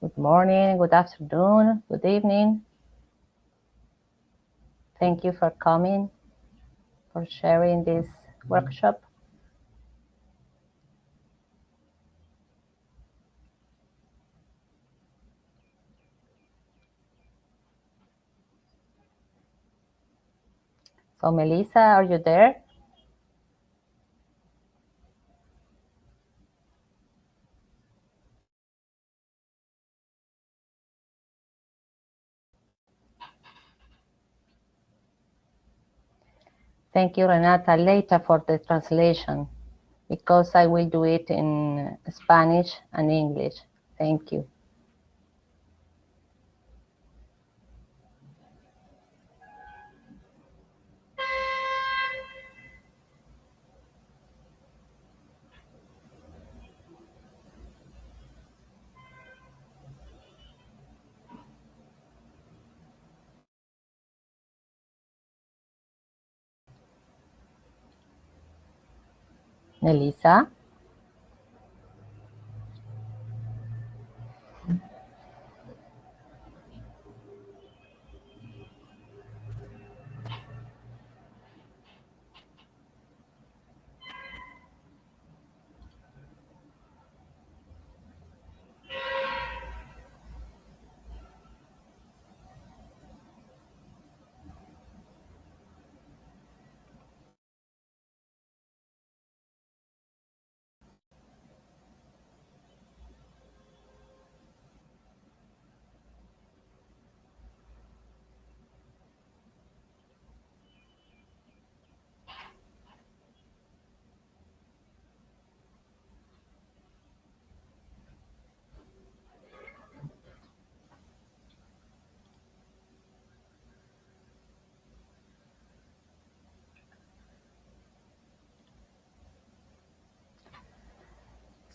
Good morning, good afternoon, good evening. Thank you for coming, for sharing this workshop. So Melissa, are you there? Thank you, Renata, later for the translation, because I will do it in Spanish and English. Thank you. Melissa?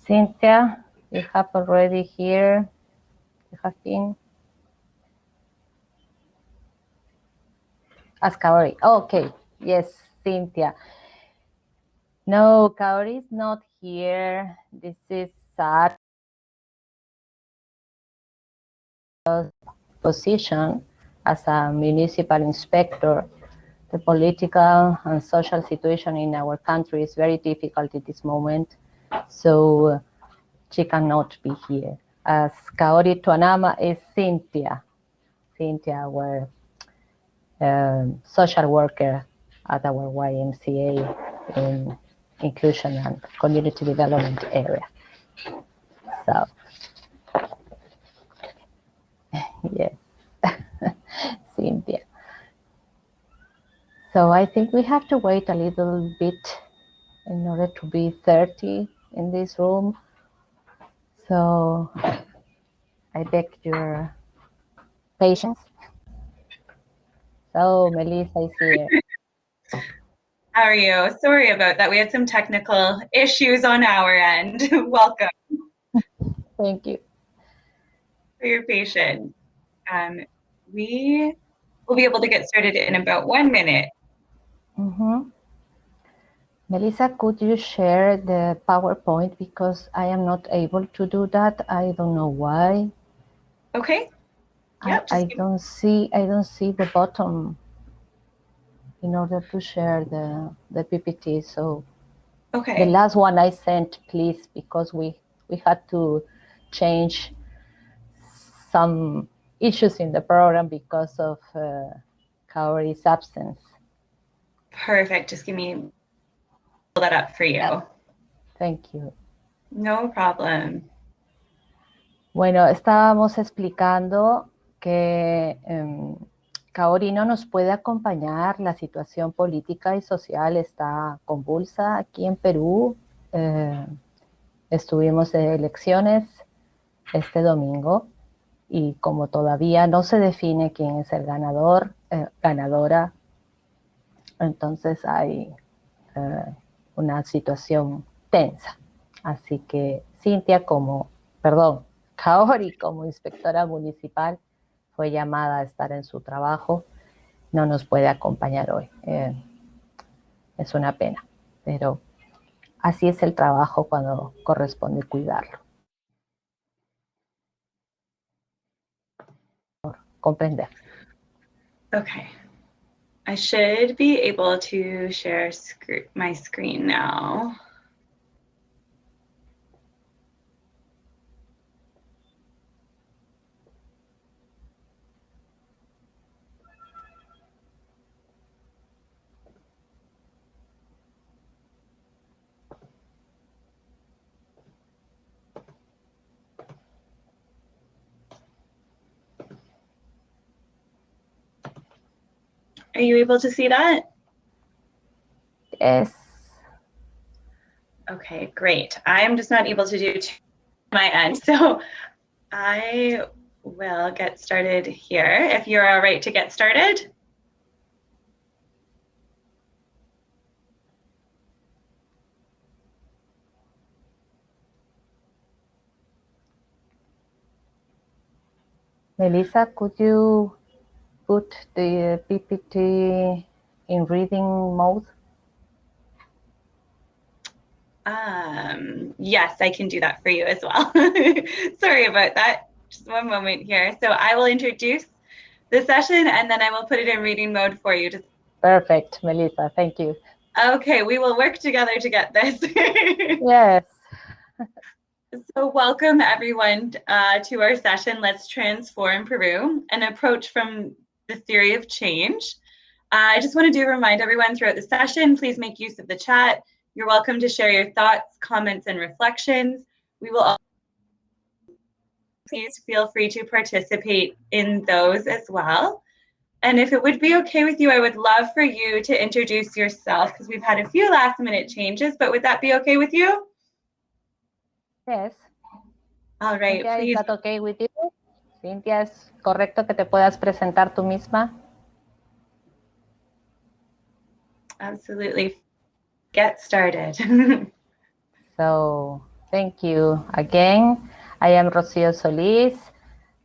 Cynthia, you have already here, you have been. As Kaory. Okay, yes, Cynthia. No, Kaory is not here. This is sad position as a municipal inspector. The political and social situation in our country is very difficult at this moment, so she cannot be here. As Kaory Tuanama is Cynthia. Cynthia, our social worker at our YMCA in inclusion and community development area. So, yes, Cynthia. So I think we have to wait a little bit in order to be 30 in this room. So I beg your patience. So Melissa is here. How are you? Sorry about that. We had some technical issues on our end. Welcome. Thank you for your patience. We will be able to get started in about 1 minute. Mm-hmm. Melissa, could you share the PowerPoint, because I am not able to do that. I don't know why. Okay. Yep, I don't see the button in order to share the PPT. So the last one I sent, please, because we had to change some issues in the program because of Kaory's absence. Perfect. Just give me pull that up for you. Thank you. No problem. Bueno, estábamos explicando que Kaory no nos puede acompañar. La situación política y social está convulsa aquí en Perú. Estuvimos de elecciones este domingo y como todavía no se define quién es el ganador, ganadora, entonces hay una situación tensa. Así que Kaory como inspectora municipal fue llamada a estar en su trabajo, no nos puede acompañar hoy. Es una pena, pero así es el trabajo cuando corresponde cuidarlo. comprender. Okay. I should be able to share my screen now. Are you able to see that? Yes. Okay, great. I'm just not able to do my end, so I will get started here. If you're all right to get started. Melissa, could you put the PPT in reading mode? Yes, I can do that for you as well. Sorry about that. Just one moment here. So I will introduce the session and then I will put it in reading mode for you. Perfect, Melissa. Thank you. Okay, we will work together to get this. Yes. So welcome everyone to our session, Let's Transform Peru, an approach from the theory of change. I just want to remind everyone throughout the session, please make use of the chat. You're welcome to share your thoughts, comments, and reflections. We will also please feel free to participate in those as well. And if it would be okay with you, I would love for you to introduce yourself because we've had a few last minute changes, but would that be okay with you? Yes. All right, Cynthia, please. is that okay with you? Cynthia, ¿es correcto que te puedas presentar tú misma? Absolutely. Get started. So, thank you again. I am Rocio Solis.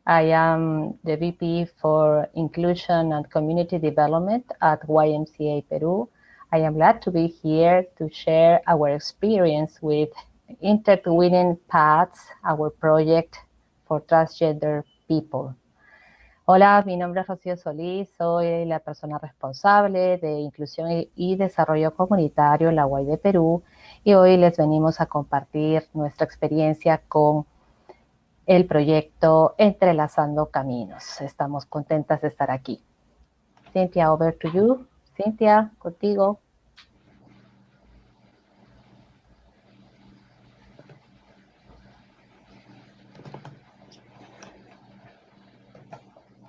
I am the VP for Inclusion and Community Development at YMCA Peru. I am glad to be here to share our experience with Intertwining Paths, our project for transgender people. Hola, mi nombre es Rocío Solís, soy la persona responsable de Inclusión y Desarrollo Comunitario en la UAI de Perú y hoy les venimos a compartir nuestra experiencia con el proyecto Entrelazando Caminos. Estamos contentas de estar aquí. Cynthia, over to you. Cynthia, contigo.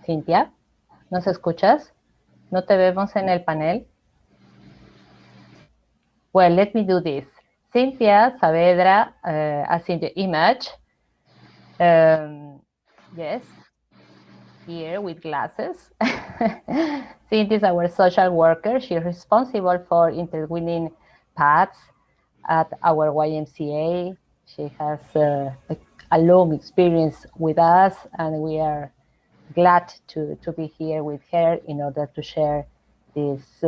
Cynthia, ¿nos escuchas? ¿No te vemos en el panel? Well, let me do this. Cynthia Saavedra, as in the image. Yes, here with glasses. Cynthia is our social worker. She's responsible for intertwining paths at our YMCA. She has a long experience with us, and we are glad to be here with her in order to share this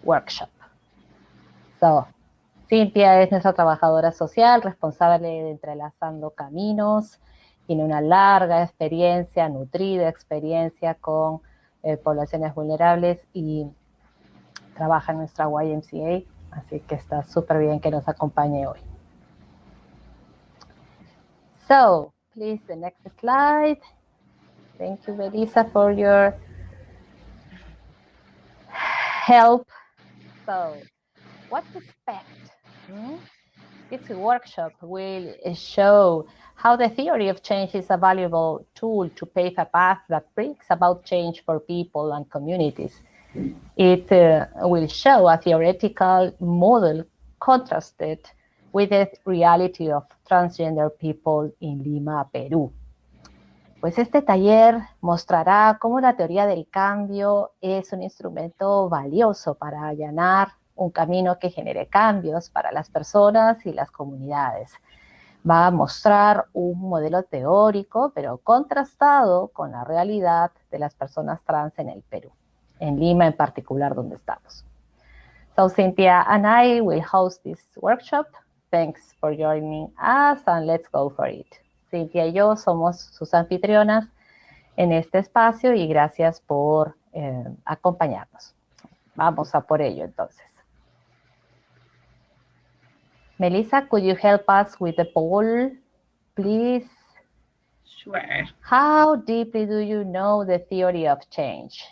workshop. So, Cynthia es nuestra trabajadora social, responsable de Entrelazando Caminos. Tiene una larga experiencia, nutrida experiencia con poblaciones vulnerables y trabaja en nuestra YMCA, así que está súper bien que nos acompañe hoy. So, please, the next slide. Thank you, Melissa, for your help. So, what to expect? This workshop will show how the theory of change is a valuable tool to pave a path that brings about change for people and communities. It will show a theoretical model contrasted with the reality of transgender people in Lima, Perú. Pues este taller mostrará cómo la teoría del cambio es un instrumento valioso para allanar un camino que genere cambios para las personas y las comunidades. Va a mostrar un modelo teórico, pero contrastado con la realidad de las personas trans en el Perú, en Lima en particular, donde estamos. So Cynthia and I will host this workshop. Thanks for joining us and let's go for it. Cynthia y yo somos sus anfitrionas en este espacio y gracias por acompañarnos. Vamos a por ello entonces. Melissa, could you help us with the poll, please? Sure. How deeply do you know the theory of change?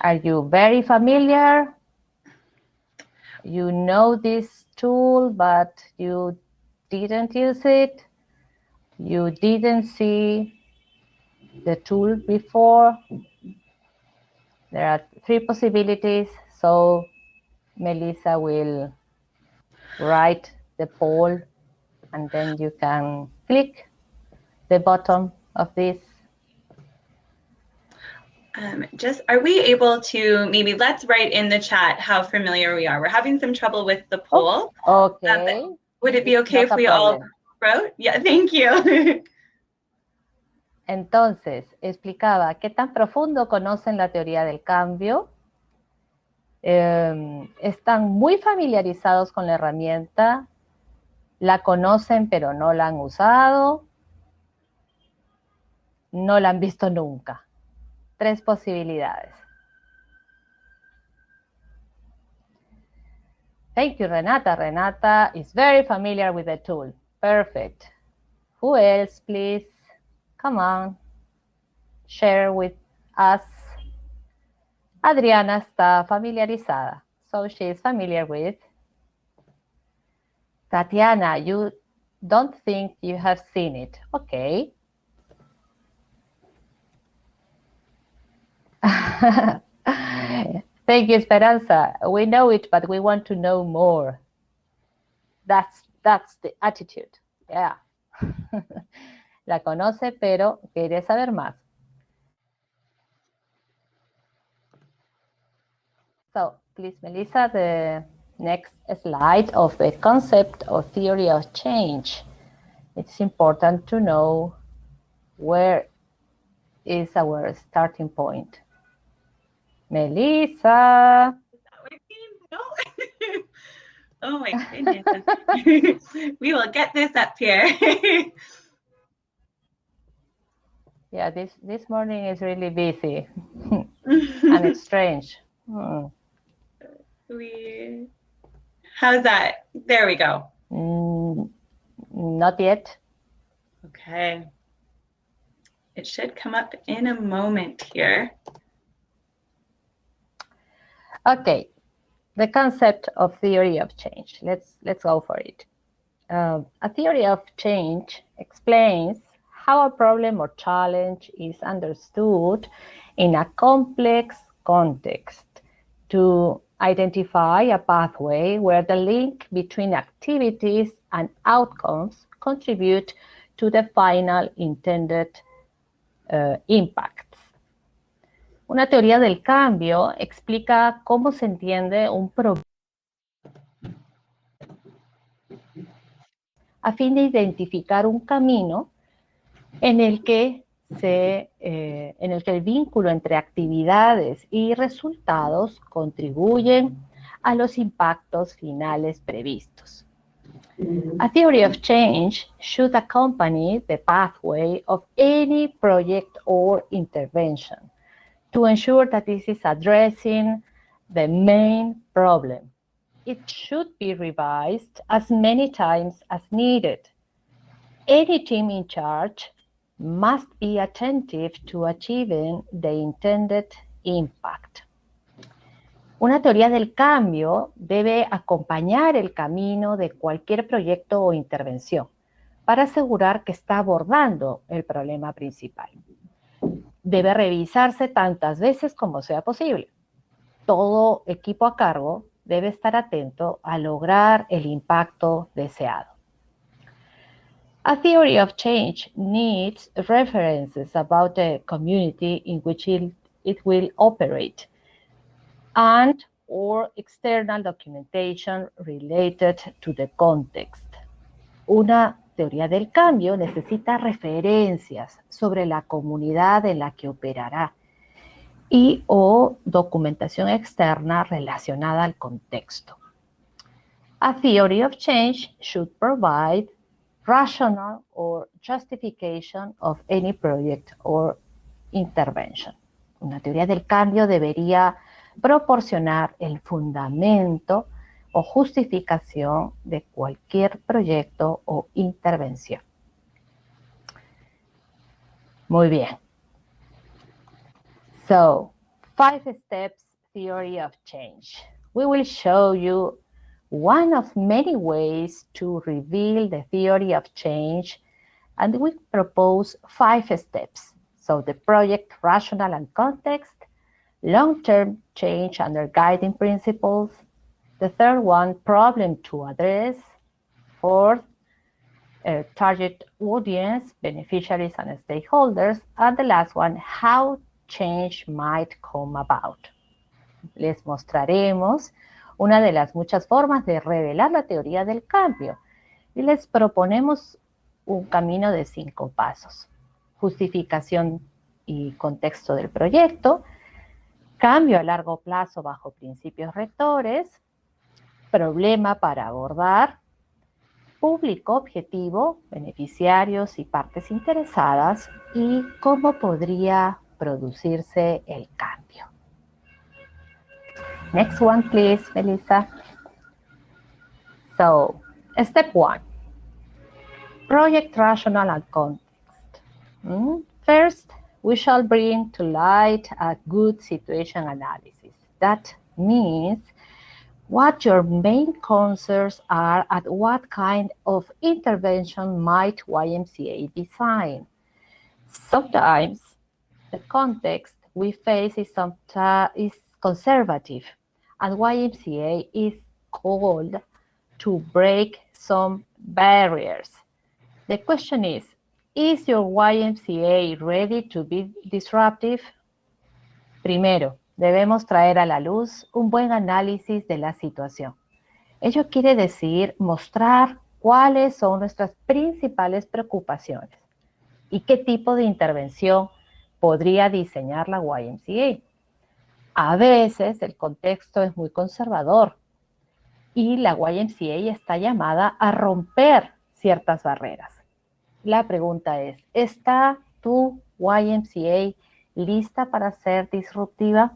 Are you very familiar? You know this tool, but you didn't use it? You didn't see the tool before? There are 3 possibilities, so Melissa will write the poll and then you can click the bottom of this. Are we able to maybe let's write in the chat how familiar we are? We're having some trouble with the poll. Oh, okay. Would it be okay if we all wrote? Yeah, thank you. Entonces, explicaba qué tan profundo conocen la teoría del cambio. Están muy familiarizados con la herramienta, la conocen pero no la han usado, no la han visto nunca. 3 posibilidades. Thank you, Renata. Renata is very familiar with the tool. Perfect. Who else, please? Come on. Share with us. Adriana está familiarizada. So she is familiar with. Tatiana, you don't think you have seen it. Okay. Thank you, Esperanza. We know it, but we want to know more. That's the attitude. Yeah. La conoce, pero quiere saber más. So, please, Melissa, the next slide of the concept or theory of change. It's important to know where is our starting point. Melissa. No. Oh my goodness. We will get this up here. Yeah, this morning is really busy and it's strange. How's that? There we go. Not yet. Okay. It should come up in a moment here. Okay, the concept of theory of change. Let's go for it. A theory of change explains how a problem or challenge is understood in a complex context to identify a pathway where the link between activities and outcomes contribute to the final intended impacts. Una teoría del cambio explica cómo se entiende un problema a fin de identificar un camino en el que el vínculo entre actividades y resultados contribuyen a los impactos finales previstos. A theory of change should accompany the pathway of any project or intervention to ensure that this is addressing the main problem. It should be revised as many times as needed. Any team in charge must be attentive to achieving the intended impact. Una teoría del cambio debe acompañar el camino de cualquier proyecto o intervención para asegurar que está abordando el problema principal. Debe revisarse tantas veces como sea posible. Todo equipo a cargo debe estar atento a lograr el impacto deseado. A theory of change needs references about the community in which it will operate and or external documentation related to the context. Una teoría del cambio necesita referencias sobre la comunidad en la que operará y o documentación externa relacionada al contexto. A theory of change should provide rational or justification of any project or intervention. Una teoría del cambio debería proporcionar el fundamento o justificación de cualquier proyecto o intervención. Muy bien. So, 5 steps theory of change. We will show you one of many ways to reveal the theory of change, and we propose 5 steps. So the project rationale and context, long-term change under guiding principles. The third one, problem to address. Fourth, target audience, beneficiaries and stakeholders. And the last one, how change might come about. Les mostraremos una de las muchas formas de revelar la teoría del cambio y les proponemos un camino de 5 pasos. Justificación y contexto del proyecto, cambio a largo plazo bajo principios rectores, problema para abordar, público objetivo, beneficiarios y partes interesadas, y cómo podría producirse el cambio. Next one, please, Melissa. So, step 1, project rationale and context. First, we shall bring to light a good situation analysis. That means what your main concerns are and what kind of intervention might YMCA design. Sometimes the context we face is conservative, and YMCA is called to break some barriers. The question is your YMCA ready to be disruptive? Primero, debemos traer a la luz un buen análisis de la situación. Ello quiere decir mostrar cuáles son nuestras principales preocupaciones y qué tipo de intervención podría diseñar la YMCA. A veces el contexto es muy conservador y la YMCA está llamada a romper ciertas barreras. La pregunta es, ¿está tu YMCA lista para ser disruptiva?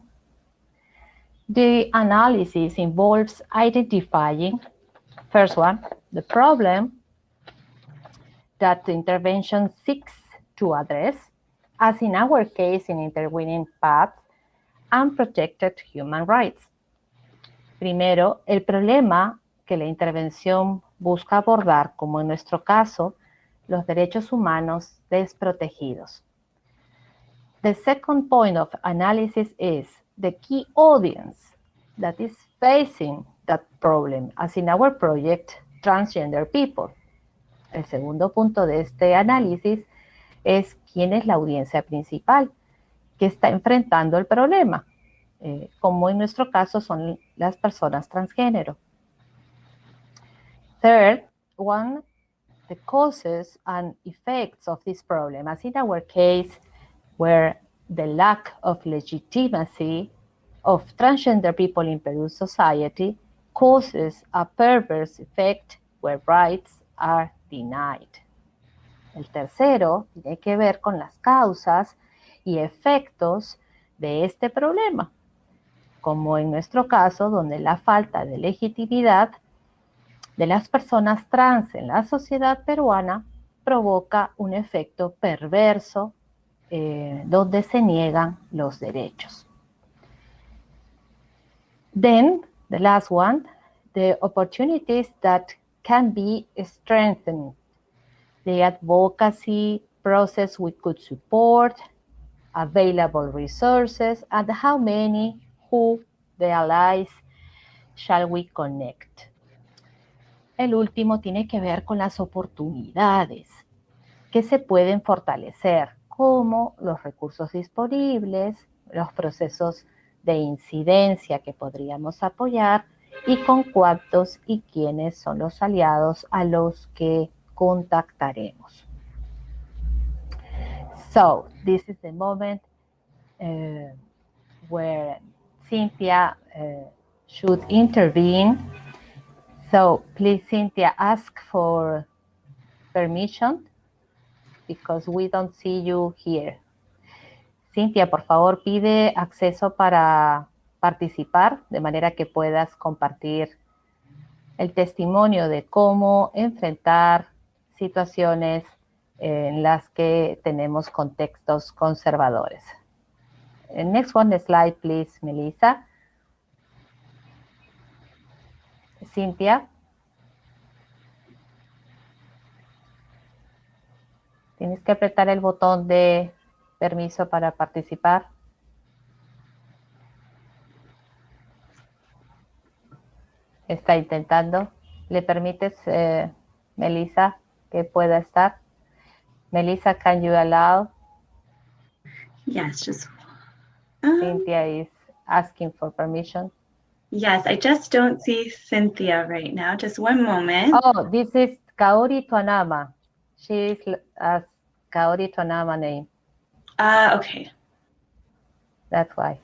The analysis involves identifying, first one, the problem that the intervention seeks to address, as in our case in intervening paths and protected human rights. Primero, el problema que la intervención busca abordar, como en nuestro caso, los derechos humanos desprotegidos. The second point of analysis is the key audience that is facing that problem, as in our project, transgender people. El segundo punto de este análisis es quién es la audiencia principal que está enfrentando el problema, como en nuestro caso son las personas transgénero. Third, one, the causes and effects of this problem, as in our case, where the lack of legitimacy of transgender people in Peru society causes a perverse effect where rights are denied. El tercero tiene que ver con las causas y efectos de este problema, como en nuestro caso, donde la falta de legitimidad de las personas trans en la sociedad peruana provoca un efecto perverso donde se niegan los derechos. Then, the last one, the opportunities that can be strengthened, the advocacy process we could support, available resources, and how many, who, the allies, shall we connect. El último tiene que ver con las oportunidades que se pueden fortalecer, como los recursos disponibles, los procesos de incidencia que podríamos apoyar y con cuántos y quiénes son los aliados a los que contactaremos. So, this is the moment where Cynthia should intervene. So please, Cynthia, ask for permission because we don't see you here. Cynthia, por favor, pide acceso para participar de manera que puedas compartir el testimonio de cómo enfrentar situaciones en las que tenemos contextos conservadores. Next one slide, please, Melissa. Cynthia. Tienes que apretar el botón de permiso para participar. Está intentando. ¿Le permites, Melissa, que pueda estar? Melissa, can you allow? Yes, just. Cynthia is asking for permission. Yes, I just don't see Cynthia right now. Just one moment. Oh, this is Kaory Tuanama. She is as Kaory Tuanama name. Okay. That's why.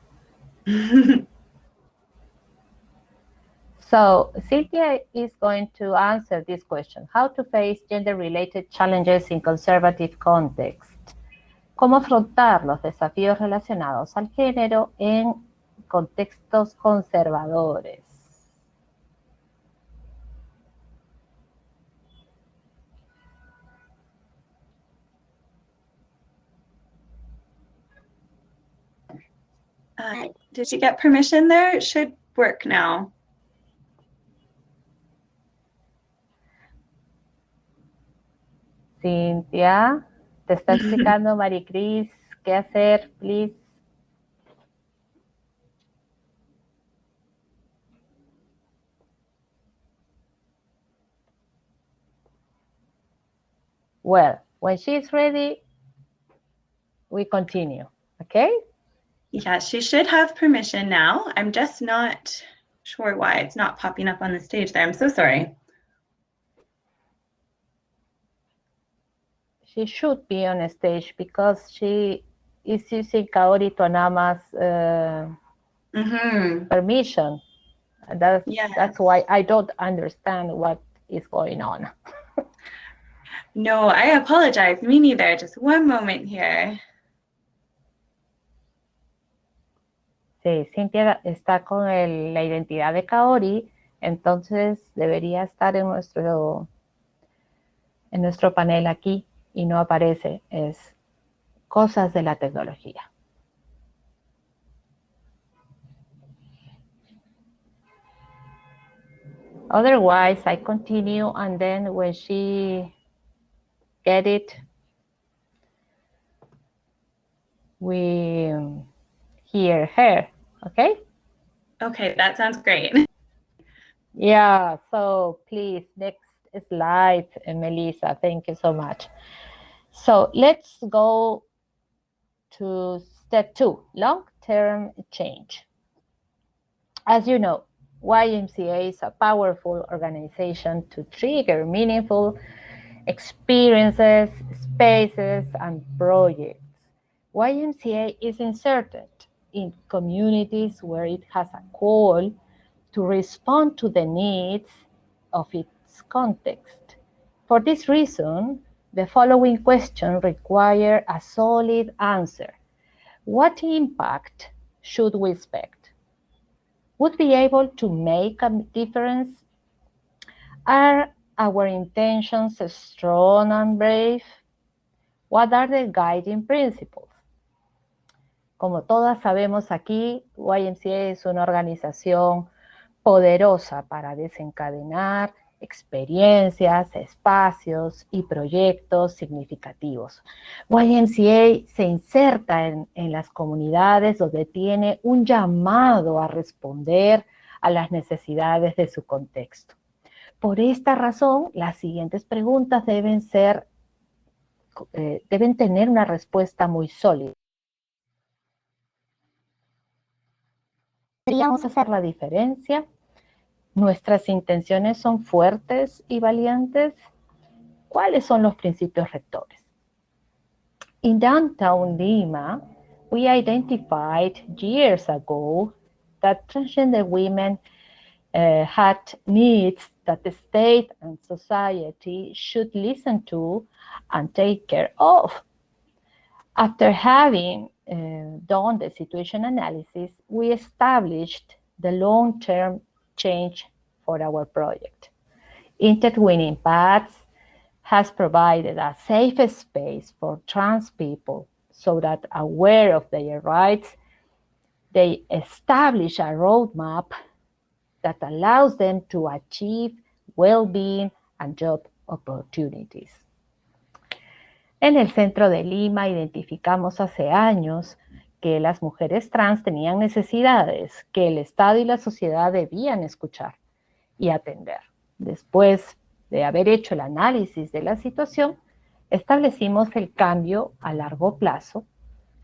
So Cynthia is going to answer this question. How to face gender-related challenges in conservative context. ¿Cómo afrontar los desafíos relacionados al género en contextos conservadores? Did you get permission there? It should work now. Cynthia, te está explicando Maricris qué hacer, please. Well, when she's ready, we continue, okay? Yeah, she should have permission now. I'm just not sure why it's not popping up on the stage there. I'm so sorry. She should be on a stage because she is using Kaory Tuanama's permission. That's why I don't understand what is going on. No, I apologize. Me neither. Just one moment here. Sí, Cynthia está con la identidad de Kaory, entonces debería estar en nuestro panel aquí y no aparece. Es cosas de la tecnología. Otherwise, I continue, and then when she get it, we hear her, okay? Okay, that sounds great. Yeah, so please, next slide, Melissa. Thank you so much. So let's go to step 2, long-term change. As you know, YMCA is a powerful organization to trigger meaningful experiences, spaces, and projects. YMCA is inserted in communities where it has a call to respond to the needs of its context. For this reason, the following question requires a solid answer. What impact should we expect? Would be able to make a difference? Are our intentions strong and brave? What are the guiding principles? Como todas sabemos aquí, YMCA es una organización poderosa para desencadenar experiencias, espacios y proyectos significativos. YMCA se inserta en las comunidades donde tiene un llamado a responder a las necesidades de su contexto. Por esta razón, las siguientes preguntas deben tener una respuesta muy sólida. ¿Deberíamos hacer la diferencia? ¿Nuestras intenciones son fuertes y valientes? ¿Cuáles son los principios rectores? In downtown Lima, We identified years ago that transgender women had needs that the state and society should listen to and take care of. After having done the situation analysis, we established the long-term change for our project. Intertwining Paths has provided a safe space for trans people so that, aware of their rights, they establish a roadmap that allows them to achieve well-being and job opportunities. En el centro de Lima identificamos hace años que las mujeres trans tenían necesidades que el Estado y la sociedad debían escuchar y atender. Después de haber hecho el análisis de la situación, establecimos el cambio a largo plazo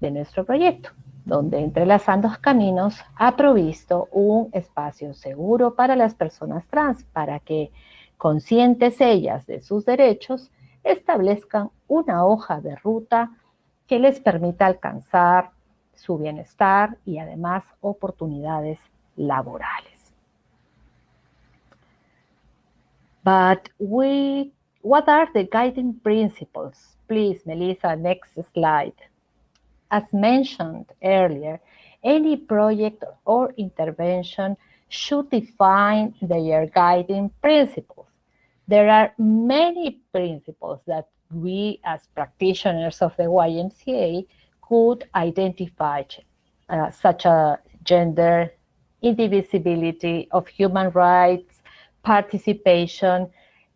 de nuestro proyecto, donde Entrelazando Caminos ha provisto un espacio seguro para las personas trans para que, conscientes ellas de sus derechos, establezcan una hoja de ruta que les permita alcanzar su bienestar y además oportunidades laborales. But what are the guiding principles? Please, Melissa, next slide. As mentioned earlier, any project or intervention should define their guiding principles. There are many principles that we, as practitioners of the YMCA, could identify, such as gender, indivisibility of human rights, participation,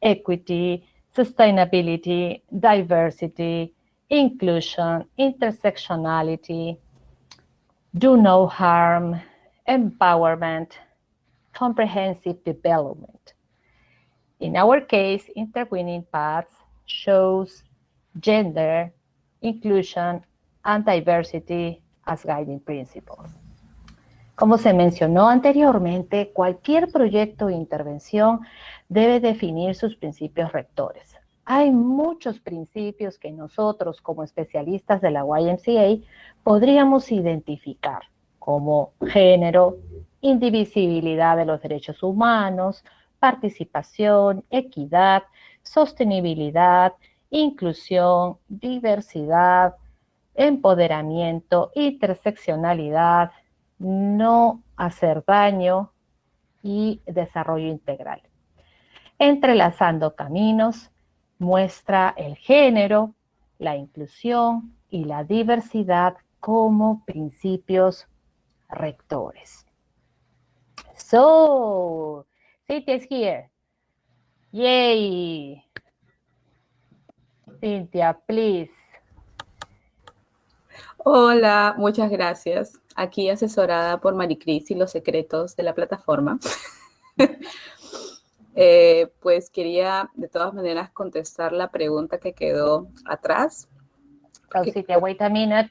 equity, sustainability, diversity, inclusion, intersectionality, do no harm, empowerment, comprehensive development. In our case, Intertwining Paths shows gender, inclusion, and diversity as guiding principles. Como se mencionó anteriormente, cualquier proyecto o intervención debe definir sus principios rectores. Hay muchos principios que nosotros, como especialistas de la YMCA, podríamos identificar, como género, indivisibilidad de los derechos humanos, participación, equidad, sostenibilidad, inclusión, diversidad, empoderamiento, interseccionalidad, no hacer daño y desarrollo integral. Entrelazando Caminos muestra el género, la inclusión y la diversidad como principios rectores. So, Cynthia's here. Yay! Cynthia, please. Hola, muchas gracias. Aquí asesorada por Maricris y los secretos de la plataforma. Pues quería de todas maneras contestar la pregunta que quedó atrás. So, Cynthia, wait a minute.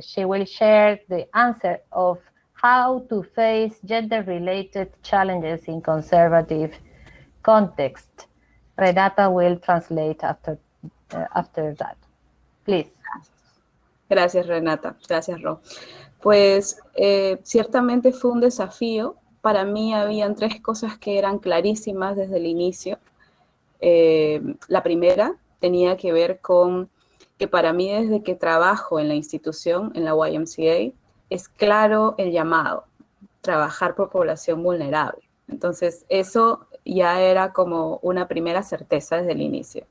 She will share the answer of how to face gender-related challenges in conservative context. Renata will translate after that. Please. Gracias, Renata. Gracias, Ro. Pues ciertamente fue un desafío. Para mí habían 3 cosas que eran clarísimas desde el inicio. La primera tenía que ver con que para mí, desde que trabajo en la institución, en la YMCA, es claro el llamado, trabajar por población vulnerable. Entonces, eso ya era como una primera certeza desde el inicio.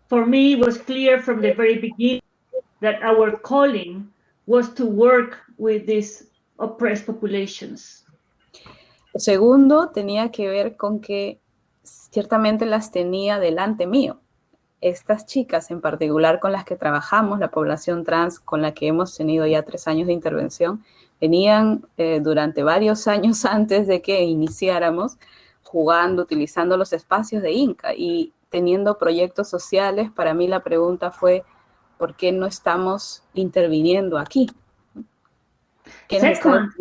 For me, it was clear from the very beginning that our calling was to work with these oppressed populations. Segundo, tenía que ver con que ciertamente las tenía delante mío. Estas chicas en particular con las que trabajamos, la población trans con la que hemos tenido ya 3 años de intervención, venían durante varios años antes de que iniciáramos jugando, utilizando los espacios de INCA y teniendo proyectos sociales. Para mí la pregunta fue, ¿por qué no estamos interviniendo aquí? Second,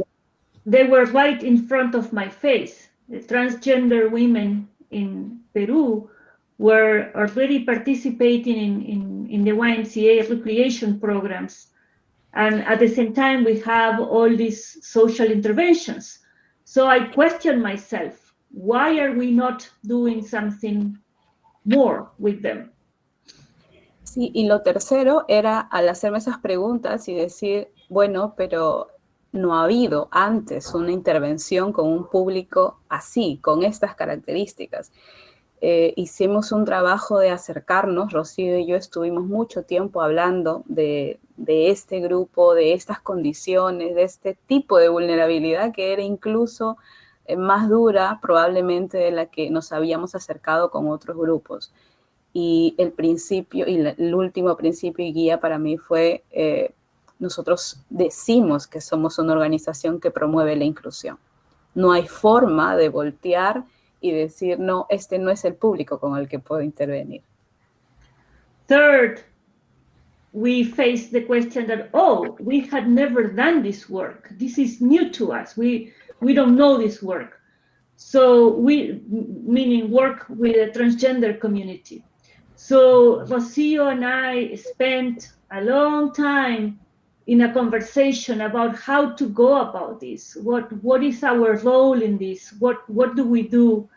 they were right in front of my face. The transgender women in Peru were already participating in the YMCA recreation programs. And at the same time, we have all these social interventions. So I question myself, why are we not doing something more with them? Sí, y lo tercero era al hacerme esas preguntas y decir, bueno, pero no ha habido antes una intervención con un público así, con estas características. Hicimos un trabajo de acercarnos, Rocío y yo estuvimos mucho tiempo hablando de este grupo, de estas condiciones, de este tipo de vulnerabilidad que era incluso más dura probablemente de la que nos habíamos acercado con otros grupos. Y el principio, y el último principio y guía para mí fue, nosotros decimos que somos una organización que promueve la inclusión. No hay forma de voltear y decir, no, este no es el público con el que puedo intervenir. Third, we faced the question that, oh, we had never done this work. This is new to us. We don't know this work. So meaning work with the transgender community. So Rocio and I spent a long time in a conversation about how to go about this. What is our role in this? What do we do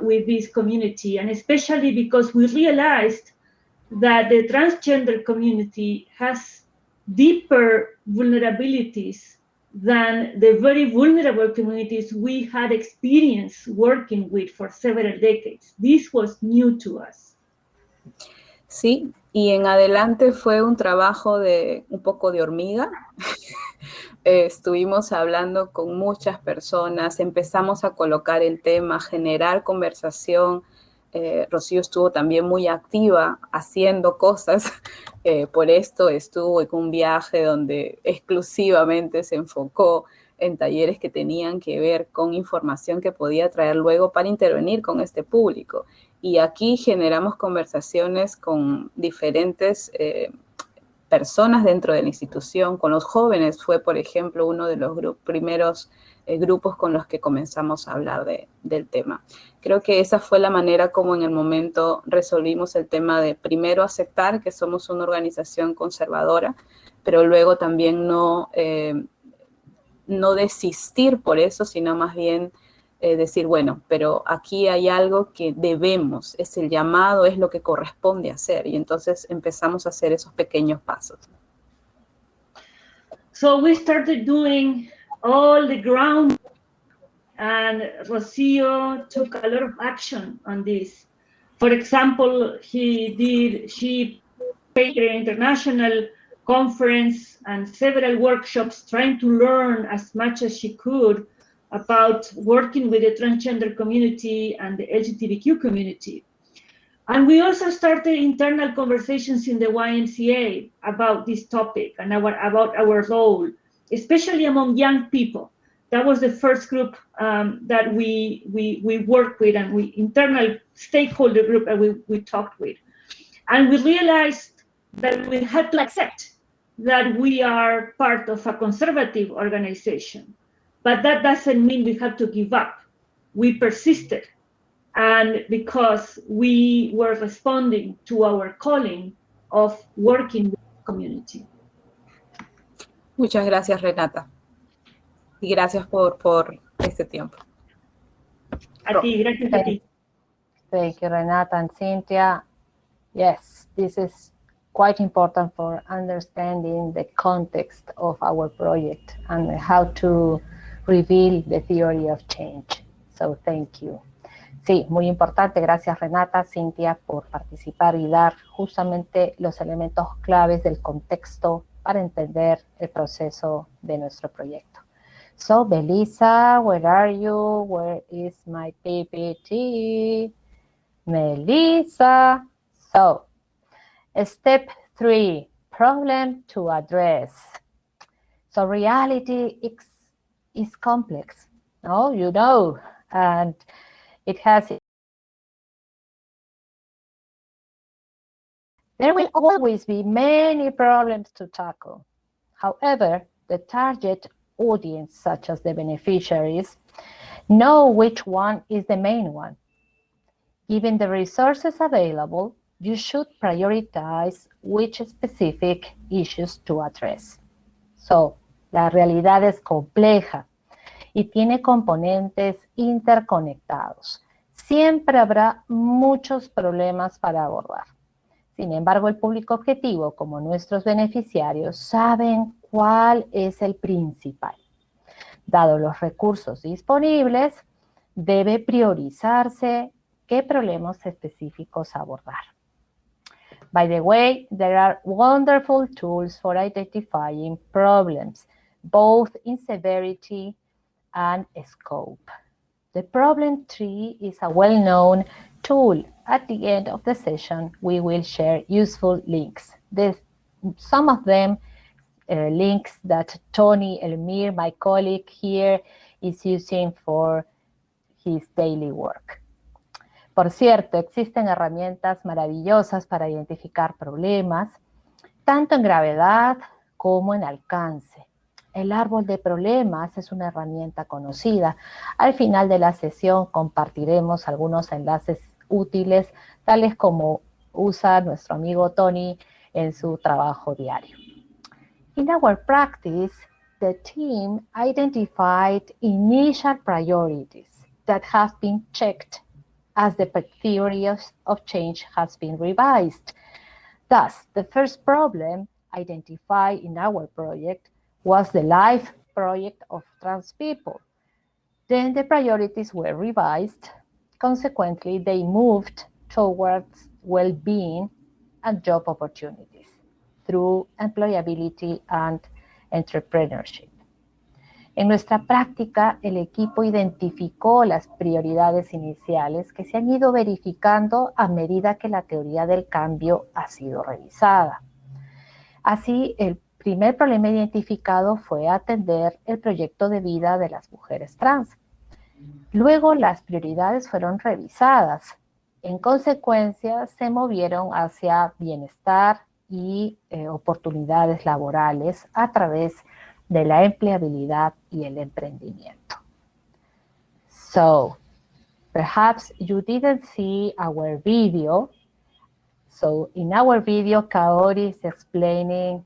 with this community? And especially because we realized that the transgender community has deeper vulnerabilities than the very vulnerable communities we had experience working with for several decades. This was new to us. Sí, y en adelante fue un trabajo de un poco de hormiga. Estuvimos hablando con muchas personas, empezamos a colocar el tema, generar conversación. Rocío estuvo también muy activa haciendo cosas. Por esto estuvo en un viaje donde exclusivamente se enfocó en talleres que tenían que ver con información que podía traer luego para intervenir con este público. Y aquí generamos conversaciones con diferentes personas dentro de la institución. Con los jóvenes fue, por ejemplo, uno de los primeros grupos con los que comenzamos a hablar del tema. Creo que esa fue la manera como en el momento resolvimos el tema de primero aceptar que somos una organización conservadora, pero luego también no desistir por eso, sino más bien decir, bueno, pero aquí hay algo que debemos, es el llamado, es lo que corresponde hacer. Y entonces empezamos a hacer esos pequeños pasos. So we started doing all the ground, and Rocio took a lot of action on this. For example, she paid an international conference and several workshops trying to learn as much as she could about working with the transgender community and the LGBTQ community. And we also started internal conversations in the YMCA about this topic and about our role, especially among young people. That was the first group that we worked with, and internal stakeholder group that we talked with. And we realized that we had to accept that we are part of a conservative organization. But that doesn't mean we have to give up. We persisted, and because we were responding to our calling of working with the community. Muchas gracias, Renata. Y gracias por este tiempo. A ti, gracias a ti. Thank you, Renata and Cynthia. Yes, this is quite important for understanding the context of our project and how to reveal the theory of change. So thank you. Sí, muy importante. Gracias, Renata, Cynthia, por participar y dar justamente los elementos claves del contexto para entender el proceso de nuestro proyecto. So, Belisa, where are you? Where is my PPT? Melissa. So, step 3, problem to address. So, reality is complex, no? You know, and it has. There will always be many problems to tackle. However, the target audience, such as the beneficiaries, know which one is the main one. Given the resources available, you should prioritize which specific issues to address. So, la realidad es compleja y tiene componentes interconectados. Siempre habrá muchos problemas para abordar. Sin embargo, el público objetivo, como nuestros beneficiarios, saben cuál es el principal. Dado los recursos disponibles, debe priorizarse qué problemas específicos abordar. By the way, there are wonderful tools for identifying problems, both in severity and scope. The problem tree is a well-known tool. At the end of the session, we will share useful links. Some of them links that Tony Elmir, my colleague here, is using for his daily work. Por cierto, existen herramientas maravillosas para identificar problemas, tanto en gravedad como en alcance. El árbol de problemas es una herramienta conocida. Al final de la sesión compartiremos algunos enlaces útiles, tales como usa nuestro amigo Tony en su trabajo diario. In our practice, the team identified initial priorities that have been checked as the theory of change has been revised. Thus, the first problem identified in our project was the life project of trans people. Then the priorities were revised. Consequently, they moved towards well-being and job opportunities through employability and entrepreneurship. En nuestra práctica, el equipo identificó las prioridades iniciales que se han ido verificando a medida que la teoría del cambio ha sido revisada. Así, el primer problema identificado fue atender el proyecto de vida de las mujeres trans. Luego, las prioridades fueron revisadas. En consecuencia, se movieron hacia bienestar y oportunidades laborales a través de la empleabilidad y el emprendimiento. So, perhaps you didn't see our video. So, in our video, Kaory is explaining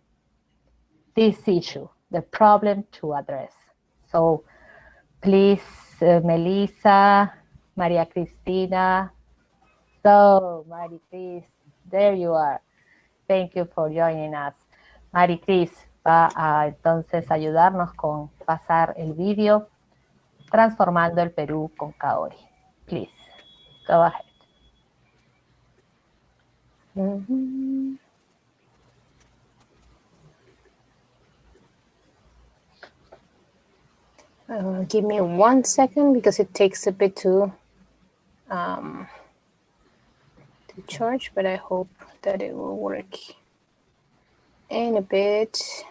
this issue, the problem to address. So, please, Melissa, Maria Cristina. So, Mari-Cris, there you are. Thank you for joining us. Mari-Cris va a entonces ayudarnos con pasar el vídeo Transformando el Perú con Kaory. Please, go ahead. Give me 1 second because it takes a bit to charge, but I hope that it will work in a bit.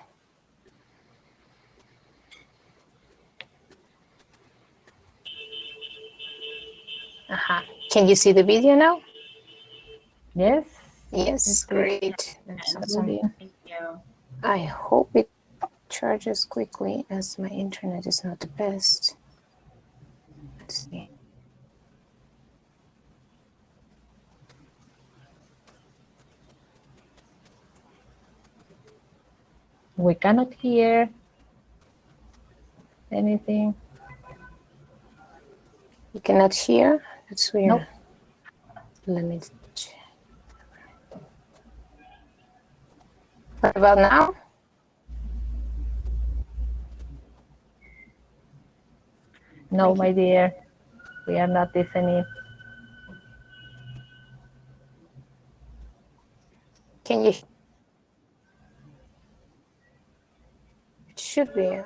Can you see the video now? Yes. Yes, great. That's awesome. Thank you. I hope it charges quickly as my internet is not the best. Let's see. We cannot hear anything. You cannot hear? That's weird. Nope. Let me check. What about now? No, my dear, we are not listening. Can you? It should be.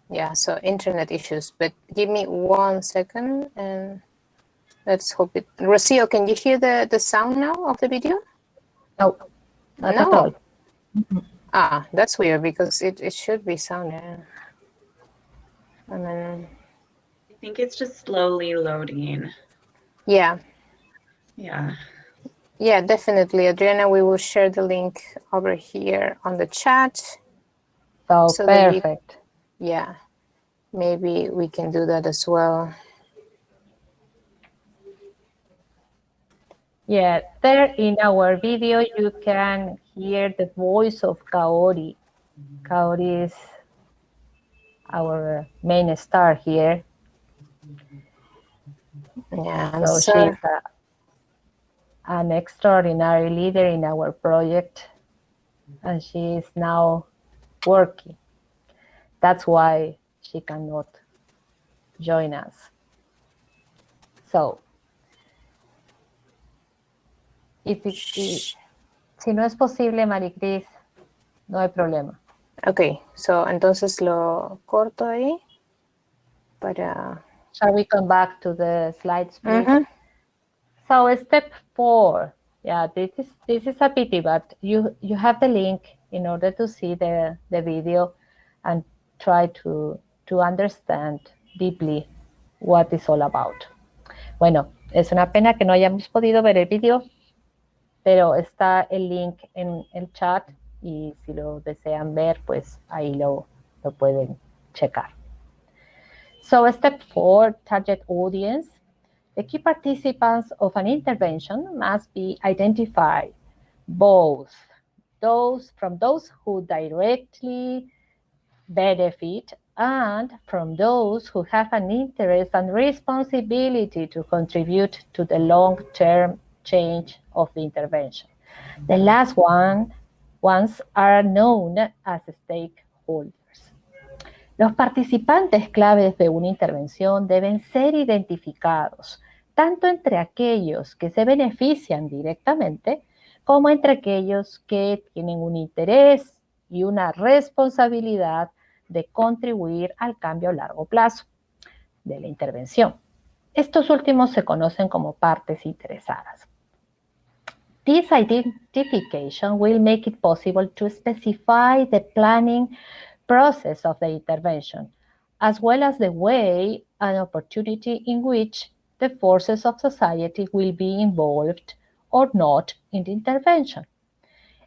Yeah, so internet issues, but give me 1 second and let's hope it. Rocio, can you hear the sound now of the video? No, not at all. Ah, that's weird because it should be sounding. And then I think it's just slowly loading. yeah. Yeah. Yeah, definitely. Adriana, we will share the link over here on the chat. So perfect. Yeah, maybe we can do that as well. Yeah, there in our video, you can hear the voice of Kaory. Kaory is our main star here. Yeah, so she's an extraordinary leader in our project, and she is now working. That's why she cannot join us. So, si no es posible, Maricris, no hay problema. Ok, so entonces lo corto ahí para... Shall we come back to the slides, please? So step 4. Yeah, this is a pity, but you have the link in order to see the video and try to understand deeply what it's all about. Bueno, es una pena que no hayamos podido ver el video, pero está el link en el chat y si lo desean ver, pues ahí lo pueden checar. So step 4, target audience. The key participants of an intervention must be identified, both from those who directly benefit and from those who have an interest and responsibility to contribute to the long-term change of the intervention. The last ones are known as stakeholders. Los participantes claves de una intervención deben ser identificados, tanto entre aquellos que se benefician directamente, como entre aquellos que tienen un interés y una responsabilidad de contribuir al cambio a largo plazo de la intervención. Estos últimos se conocen como partes interesadas. This identification will make it possible to specify the planning process of the intervention, as well as the way and opportunity in which the forces of society will be involved or not in the intervention.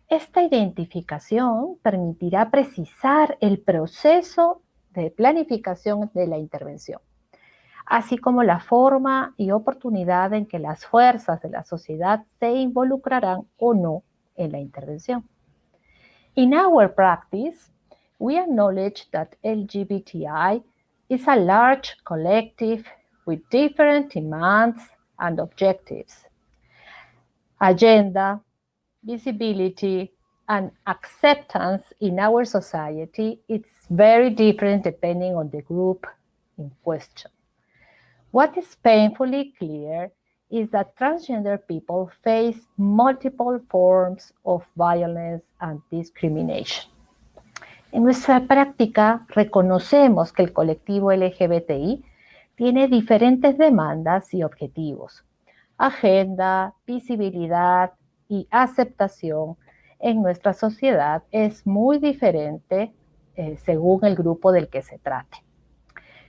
Esta identificación permitirá precisar el proceso de planificación de la intervención, así como la forma y oportunidad en que las fuerzas de la sociedad se involucrarán o no en la intervención. In our practice, we acknowledge that LGBTI is a large collective with different demands and objectives. Agenda, visibility, and acceptance in our society is very different depending on the group in question. What is painfully clear is that transgender people face multiple forms of violence and discrimination. En nuestra práctica, reconocemos que el colectivo LGBTI tiene diferentes demandas y objetivos. Agenda, visibilidad y aceptación en nuestra sociedad es muy diferente según el grupo del que se trate.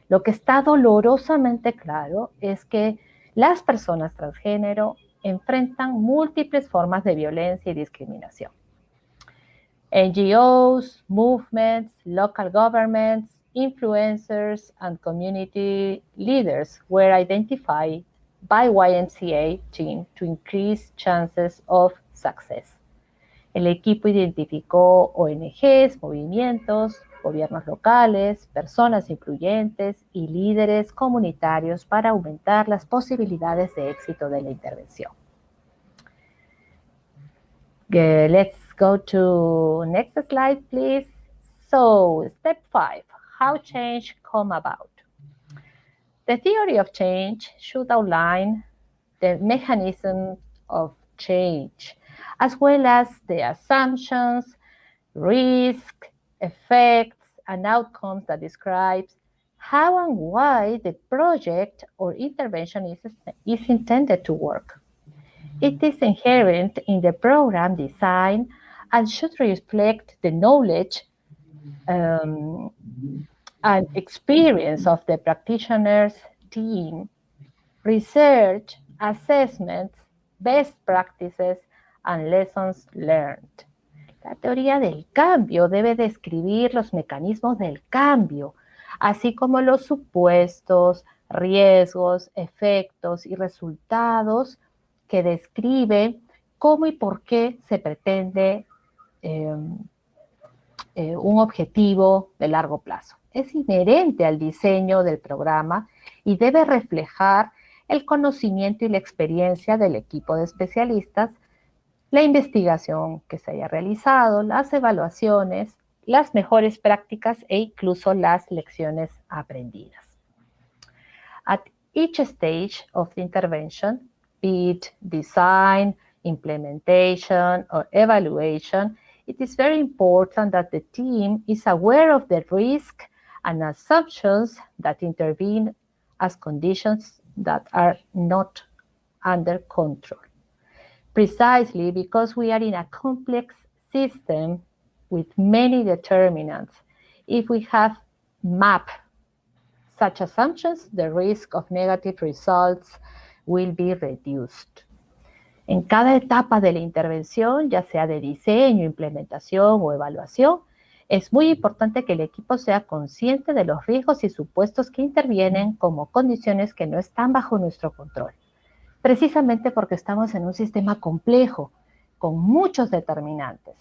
Lo que está dolorosamente claro es que las personas transgénero enfrentan múltiples formas de violencia y discriminación. NGOs, movements, local governments, influencers, and community leaders were identified by YMCA team to increase chances of success. El equipo identificó ONGs, movimientos, gobiernos locales, personas influyentes y líderes comunitarios para aumentar las posibilidades de éxito de la intervención. Let's go to next slide, please. So, step 5, how change come about. The theory of change should outline the mechanism of change, as well as the assumptions, risk, effects, and outcomes that describes how and why the project or intervention is intended to work. It is inherent in the program design and should reflect the knowledge and experience of the practitioners, team, research, assessments, best practices and lessons learned. La teoría del cambio debe describir los mecanismos del cambio, así como los supuestos, riesgos, efectos y resultados que describen cómo y por qué se pretende un objetivo de largo plazo. Es inherente al diseño del programa y debe reflejar el conocimiento y la experiencia del equipo de especialistas, la investigación que se haya realizado, las evaluaciones, las mejores prácticas e incluso las lecciones aprendidas. At each stage of the intervention, be it design, implementation, or evaluation, it is very important that the team is aware of the risk and assumptions that intervene as conditions that are not under control. Precisely because we are in a complex system with many determinants, if we have mapped such assumptions, the risk of negative results will be reduced. En cada etapa de la intervención, ya sea de diseño, implementación o evaluación, es muy importante que el equipo sea consciente de los riesgos y supuestos que intervienen como condiciones que no están bajo nuestro control. Precisamente porque estamos en un sistema complejo, con muchos determinantes.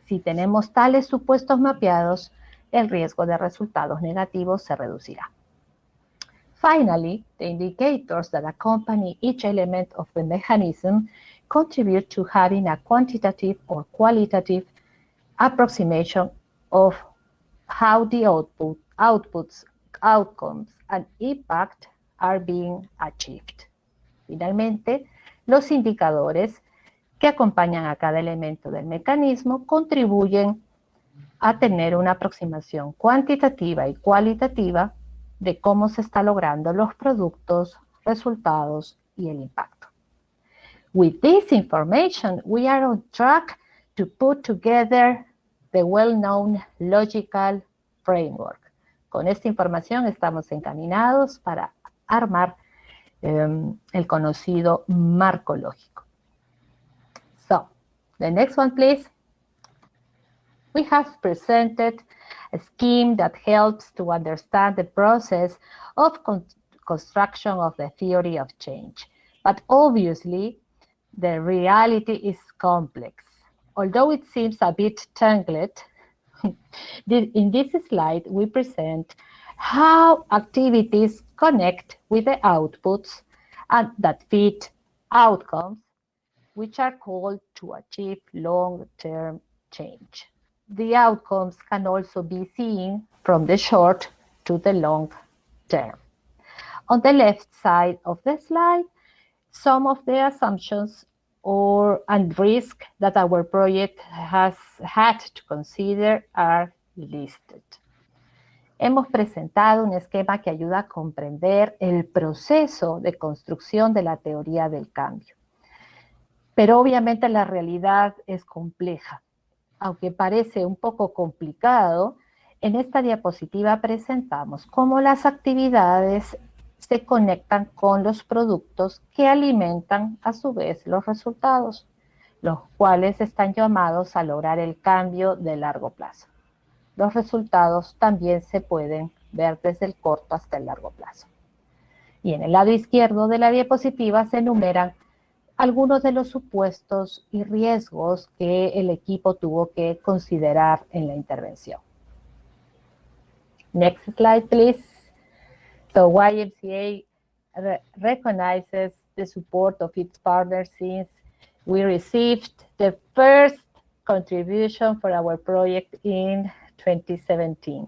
Si tenemos tales supuestos mapeados, el riesgo de resultados negativos se reducirá. Finally, the indicators that accompany each element of the mechanism contribute to having a quantitative or qualitative approximation of how the outputs, outcomes, and impact are being achieved. Finalmente, los indicadores que acompañan a cada elemento del mecanismo contribuyen a tener una aproximación cuantitativa y cualitativa de cómo se está logrando los productos, resultados y el impacto. With this information, we are on track to put together the well-known logical framework. Con esta información estamos encaminados para armar el conocido marco lógico. So, the next one, please. We have presented a scheme that helps to understand the process of construction of the theory of change. But obviously, the reality is complex. Although it seems a bit tangled, in this slide, we present how activities connect with the outputs and that fit outcomes, which are called to achieve long-term change. The outcomes can also be seen from the short to the long term. On the left side of the slide, some of the assumptions and risks that our project has had to consider are listed. Hemos presentado un esquema que ayuda a comprender el proceso de construcción de la teoría del cambio. Pero obviamente la realidad es compleja. Aunque parece un poco complicado, en esta diapositiva presentamos cómo las actividades se conectan con los productos que alimentan a su vez los resultados, los cuales están llamados a lograr el cambio de largo plazo. Los resultados también se pueden ver desde el corto hasta el largo plazo. Y en el lado izquierdo de la diapositiva se enumeran algunos de los supuestos y riesgos que el equipo tuvo que considerar en la intervención. Next slide, please. So YMCA recognizes the support of its partners since we received the first contribution for our project in 2017.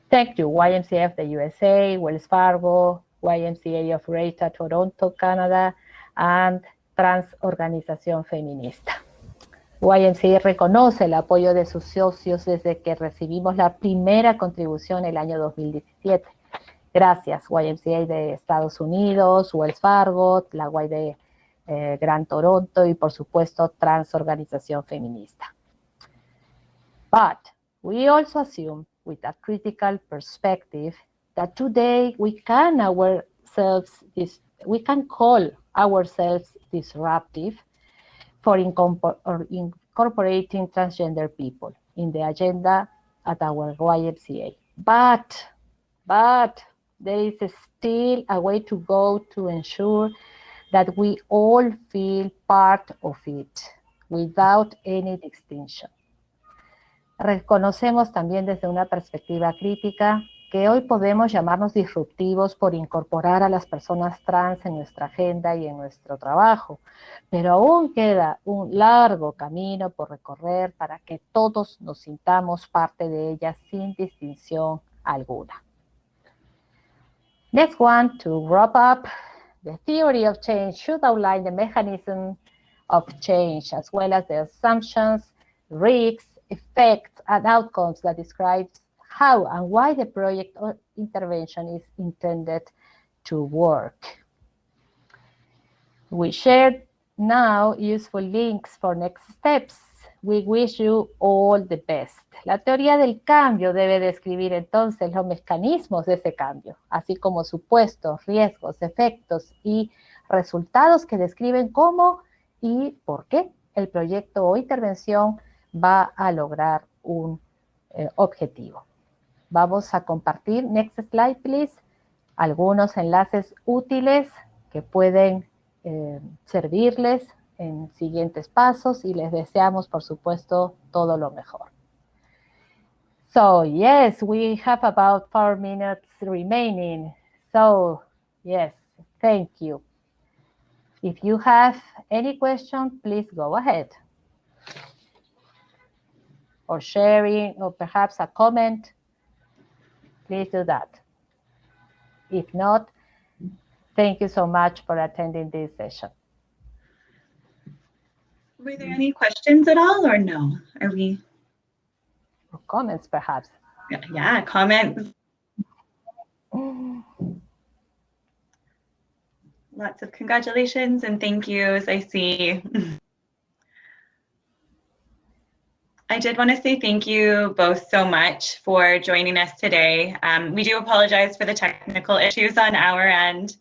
Thank you, YMCA of the USA, Wells Fargo, YMCA of Greater Toronto, Canada, and Transorganización Feminista. YMCA reconoce el apoyo de sus socios desde que recibimos la primera contribución el año 2017. Gracias, YMCA de Estados Unidos, Wells Fargo, la Y de Gran Toronto y, por supuesto, Transorganización Feminista. But we also assume, with a critical perspective, that today we can call ourselves disruptive for incorporating transgender people in the agenda at our YMCA. But there is still a way to go to ensure that we all feel part of it without any distinction. Reconocemos también desde una perspectiva crítica que hoy podemos llamarnos disruptivos por incorporar a las personas trans en nuestra agenda y en nuestro trabajo, pero aún queda un largo camino por recorrer para que todos nos sintamos parte de ella sin distinción alguna. Next one, to wrap up, the theory of change should outline the mechanism of change as well as the assumptions, risks, effects, and outcomes that describes how and why the project or intervention is intended to work. We shared now useful links for next steps. We wish you all the best. La teoría del cambio debe describir entonces los mecanismos de ese cambio, así como supuestos, riesgos, efectos y resultados que describen cómo y por qué el proyecto o intervención va a lograr un objetivo. Vamos a compartir, next slide please, algunos enlaces útiles que pueden servirles en siguientes pasos y les deseamos, por supuesto, todo lo mejor. So, yes, we have about 4 minutes remaining. So, yes, thank you. If you have any question, please go ahead. Or sharing, or perhaps a comment, please do that. If not, thank you so much for attending this session. Were there any questions at all or no? Are we? Or comments, perhaps. Yeah, comments. Lots of congratulations and thank yous, I see. I did want to say thank you both so much for joining us today. We do apologize for the technical issues on our end,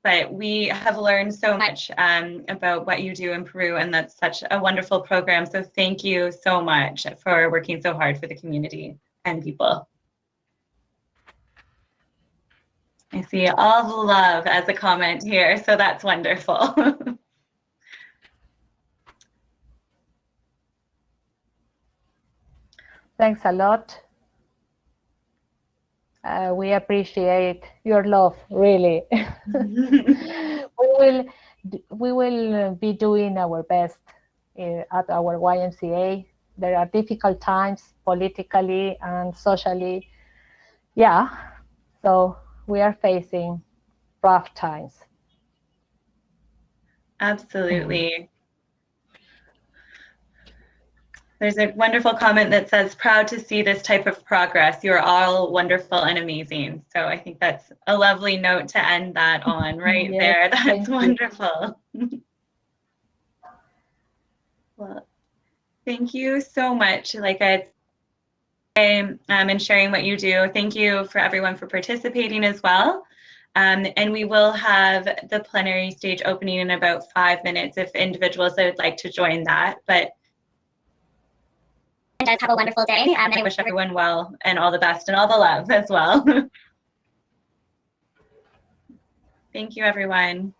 but we have learned so much about what you do in Peru, and that's such a wonderful program. So thank you so much for working so hard for the community and people. I see all the love as a comment here, so that's wonderful. Thanks a lot. We appreciate your love, really. We will be doing our best at our YMCA. There are difficult times politically and socially. Yeah, so we are facing rough times. Absolutely. There's a wonderful comment that says, proud to see this type of progress. You're all wonderful and amazing. So I think that's a lovely note to end that on right Yes, there. That's wonderful. Well, thank you so much. Like I say, and sharing what you do. Thank you for everyone for participating as well. And we will have the plenary stage opening in about 5 minutes if individuals that would like to join that. But and guys, have a wonderful day. And I wish everyone well and all the best and all the love as well. Thank you, everyone.